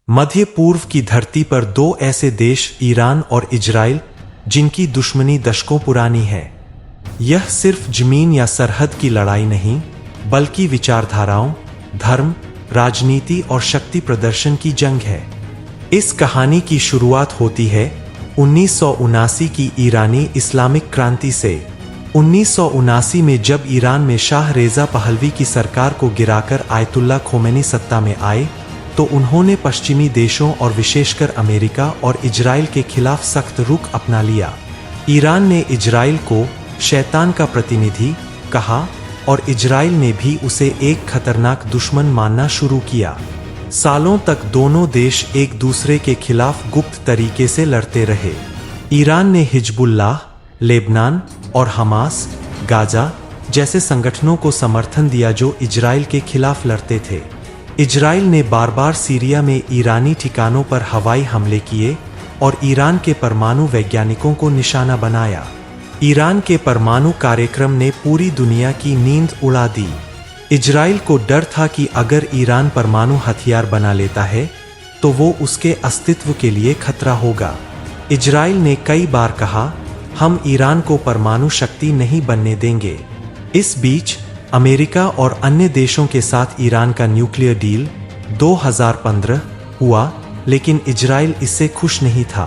मध्य पूर्व की धरती पर दो ऐसे देश ईरान और इजराइल जिनकी दुश्मनी दशकों पुरानी है। यह सिर्फ जमीन या सरहद की लड़ाई नहीं, बल्कि विचारधाराओं, धर्म, राजनीति और शक्ति प्रदर्शन की जंग है। इस कहानी की शुरुआत होती है 1979 की ईरानी इस्लामिक क्रांति से। 1979 में जब ईरान में शाह रेजा पहलवी की सरकार को गिराकर आयतुल्ला खोमेनी सत्ता में आए, तो उन्होंने पश्चिमी देशों और विशेषकर अमेरिका और इजराइल के खिलाफ सख्त रुख अपना लिया। ईरान ने इजराइल को शैतान का प्रतिनिधि कहा और इजराइल ने भी उसे एक खतरनाक दुश्मन मानना शुरू किया। सालों तक दोनों देश एक दूसरे के खिलाफ गुप्त तरीके से लड़ते रहे। ईरान ने हिजबुल्लाह, लेबनान और हमास, गाजा जैसे संगठनों को समर्थन दिया जो इजराइल के खिलाफ लड़ते थे। इजराइल ने बार बार सीरिया में ईरानी ठिकानों पर हवाई हमले किए और ईरान के परमाणु वैज्ञानिकों को निशाना बनाया। ईरान के परमाणु कार्यक्रम ने पूरी दुनिया की नींद उड़ा दी। इजराइल को डर था कि अगर ईरान परमाणु हथियार बना लेता है तो वो उसके अस्तित्व के लिए खतरा होगा। इजराइल ने कई बार कहा, हम ईरान को परमाणु शक्ति नहीं बनने देंगे। इस बीच अमेरिका और अन्य देशों के साथ ईरान का न्यूक्लियर डील 2015 हुआ, लेकिन इजराइल इससे खुश नहीं था।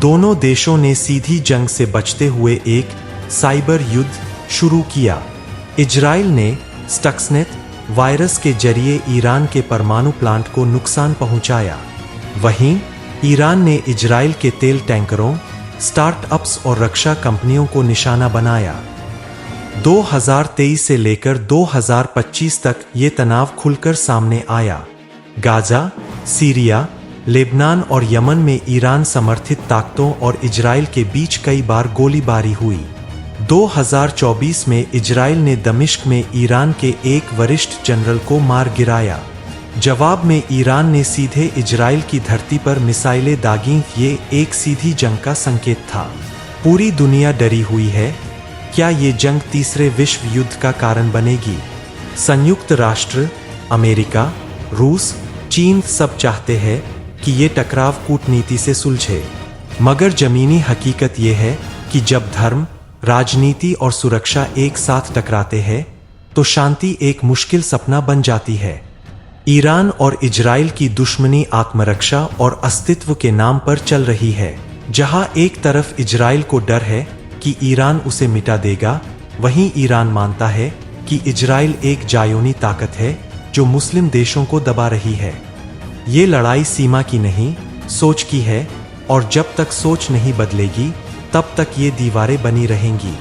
दोनों देशों ने सीधी जंग से बचते हुए एक साइबर युद्ध शुरू किया। इजराइल ने स्टक्सनेट वायरस के जरिए ईरान के परमाणु प्लांट को नुकसान पहुंचाया। वहीं ईरान ने इजराइल के तेल टैंकरों, स्टार्टअप्स और रक्षा कंपनियों को निशाना बनाया। 2023 से लेकर 2025 तक ये तनाव खुलकर सामने आया। गाजा, सीरिया, लेबनान और यमन में ईरान समर्थित ताकतों और इजराइल के बीच कई बार गोलीबारी हुई। 2024 में इजराइल ने दमिश्क में ईरान के एक वरिष्ठ जनरल को मार गिराया। जवाब में ईरान ने सीधे इजराइल की धरती पर मिसाइलें दागीं। ये एक सीधी जंग का संकेत था। पूरी दुनिया डरी हुई है। क्या ये जंग तीसरे विश्व युद्ध का कारण बनेगी? संयुक्त राष्ट्र, अमेरिका, रूस, चीन सब चाहते हैं कि ये टकराव कूटनीति से सुलझे, मगर जमीनी हकीकत ये है कि जब धर्म, राजनीति और सुरक्षा एक साथ टकराते हैं तो शांति एक मुश्किल सपना बन जाती है। ईरान और इजराइल की दुश्मनी आत्मरक्षा और अस्तित्व के नाम पर चल रही है। जहां एक तरफ इजराइल को डर है कि ईरान उसे मिटा देगा, वहीं ईरान मानता है कि इजराइल एक जायोनी ताकत है जो मुस्लिम देशों को दबा रही है। ये लड़ाई सीमा की नहीं, सोच की है, और जब तक सोच नहीं बदलेगी तब तक ये दीवारें बनी रहेंगी।